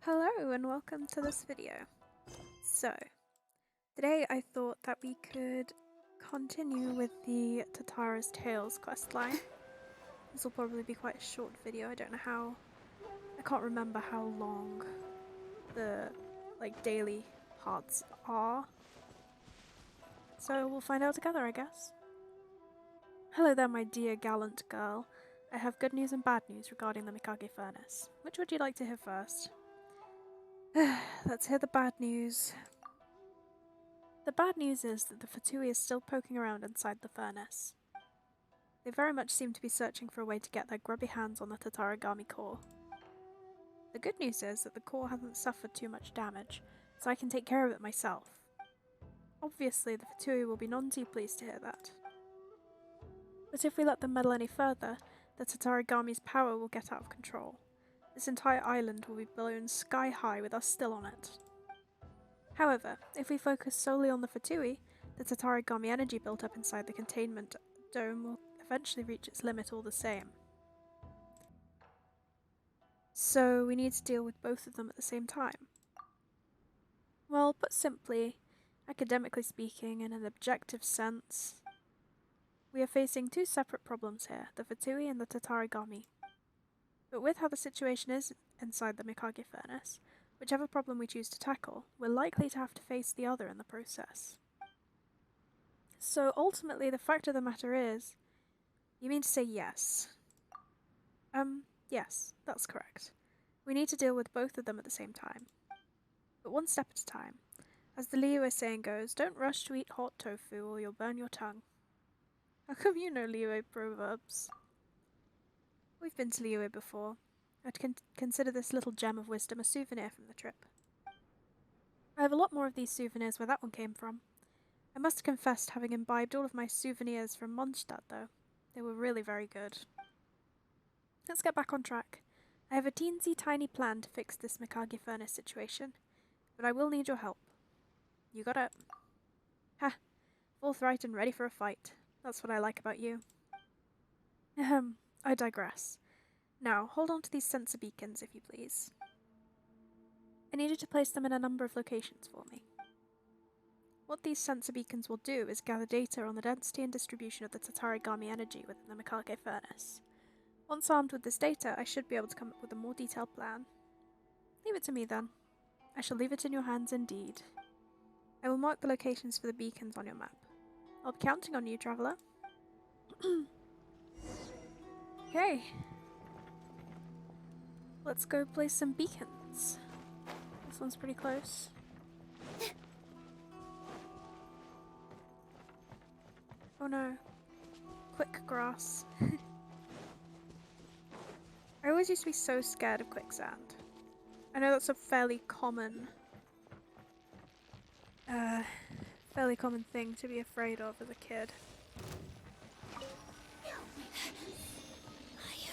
Hello and welcome to this video. So, today I thought that we could continue with the Tatara's Tales questline. This will probably be quite a short video. I can't remember how long the daily parts are. So we'll find out together, I guess. Hello there, my dear gallant girl. I have good news and bad news regarding the Mikage furnace. Which would you like to hear first? Let's hear the bad news. The bad news is that the Fatui is still poking around inside the furnace. They very much seem to be searching for a way to get their grubby hands on the Tataragami core. The good news is that the core hasn't suffered too much damage, so I can take care of it myself. Obviously, the Fatui will be none too pleased to hear that. But if we let them meddle any further, the Tataragami's power will get out of control. This entire island will be blown sky high with us still on it. However, if we focus solely on the Fatui, the Tatarigami energy built up inside the containment dome will eventually reach its limit all the same. So we need to deal with both of them at the same time. Well, put simply, academically speaking, in an objective sense, we are facing two separate problems here, the Fatui and the Tatarigami. But with how the situation is inside the Mikage furnace, whichever problem we choose to tackle, we're likely to have to face the other in the process. So ultimately, the fact of the matter is, you mean to say yes? Yes, that's correct. We need to deal with both of them at the same time. But one step at a time. As the Liyue saying goes, don't rush to eat hot tofu or you'll burn your tongue. How come you know Liyue proverbs? We've been to Liyue before. I'd consider this little gem of wisdom a souvenir from the trip. I have a lot more of these souvenirs where that one came from. I must confess to having imbibed all of my souvenirs from Mondstadt, though. They were really very good. Let's get back on track. I have a teensy tiny plan to fix this Mikage furnace situation, but I will need your help. You got it. Ha! Forthright and ready for a fight. That's what I like about you. Ahem, I digress. Now, hold on to these sensor beacons, if you please. I need you to place them in a number of locations for me. What these sensor beacons will do is gather data on the density and distribution of the Tatarigami energy within the Mikage furnace. Once armed with this data, I should be able to come up with a more detailed plan. Leave it to me then. I shall leave it in your hands indeed. I will mark the locations for the beacons on your map. I'll be counting on you, traveller. Okay. Let's go place some beacons. This one's pretty close. Oh no. Quick grass. I always used to be so scared of quicksand. I know that's a fairly common thing to be afraid of as a kid.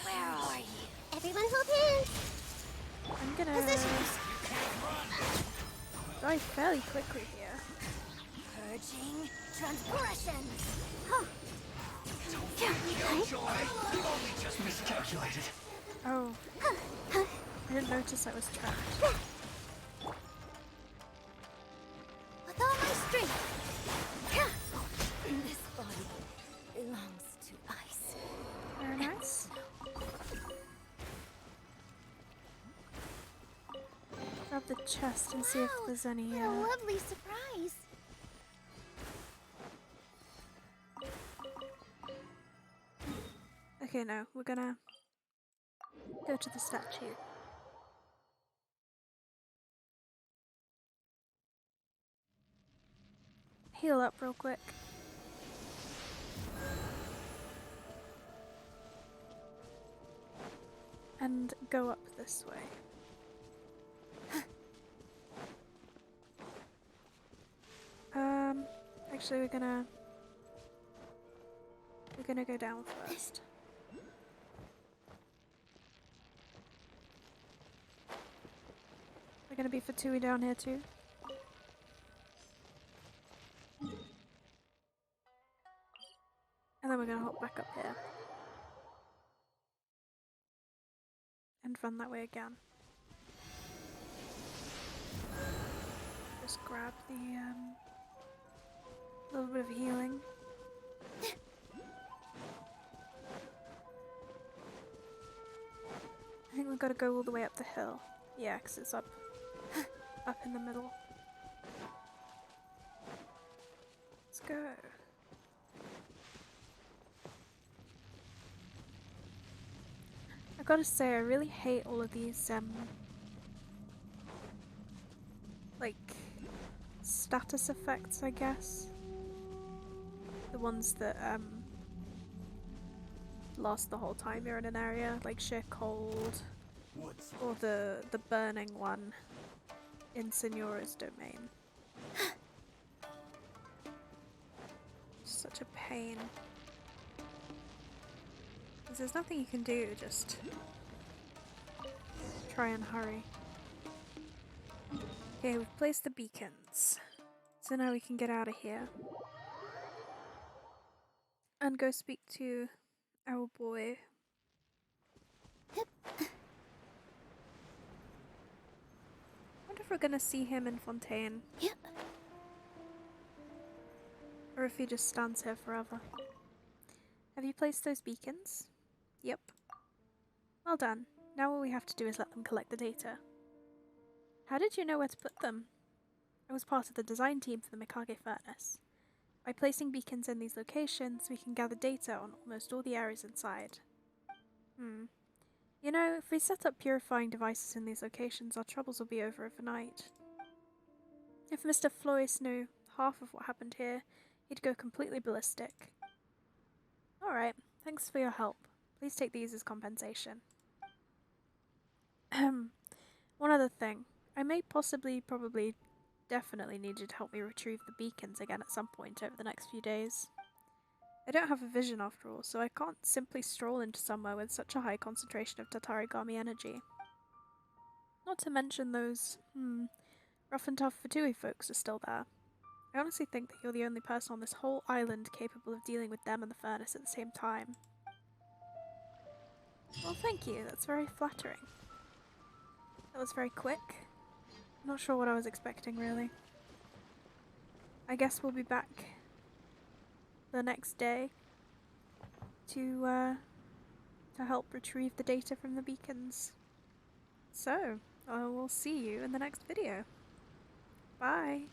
Where are you? Everyone hold hands! I'm gonna die fairly quickly here. Purging transgressions! Huh. We've only just miscalculated. Oh. I didn't notice I was trapped. With all my strength! This body belongs to ice. Very nice. Grab the chest and see if there's any What a lovely surprise! Okay, no, we're gonna go to the statue. Heal up real quick. And go up this way. Actually we're gonna go down first. We're gonna be Fatui down here too. And then we're gonna hop back up here. And run that way again. just grab the little bit of healing. I think we've got to go all the way up the hill. Yeah, 'cause it's up in the middle. Let's go. I gotta say, I really hate all of these like status effects, I guess. The ones that last the whole time you're in an area, like sheer cold, Woods. or the burning one in Signora's domain. Such a pain. 'Cause there's nothing you can do, just try and hurry. Okay, we've placed the beacons. So now we can get out of here. And go speak to our boy. Wonder if we're gonna see him in Fontaine. Yep. Or if he just stands here forever. Have you placed those beacons? Yep. Well done. Now all we have to do is let them collect the data. How did you know where to put them? I was part of the design team for the Mikage furnace. By placing beacons in these locations, we can gather data on almost all the areas inside. You know, if we set up purifying devices in these locations, our troubles will be over overnight. If Mr. Floyce knew half of what happened here, he'd go completely ballistic. Alright, thanks for your help. Please take these as compensation. One other thing. I may probably, definitely need you to help me retrieve the beacons again at some point over the next few days. I don't have a vision after all, so I can't simply stroll into somewhere with such a high concentration of Tatarigami energy. Not to mention those, rough and tough Fatui folks are still there. I honestly think that you're the only person on this whole island capable of dealing with them and the furnace at the same time. Well, thank you, that's very flattering. That was very quick. Not sure what I was expecting, really. I guess we'll be back the next day to help retrieve the data from the beacons. So, I will see you in the next video. Bye!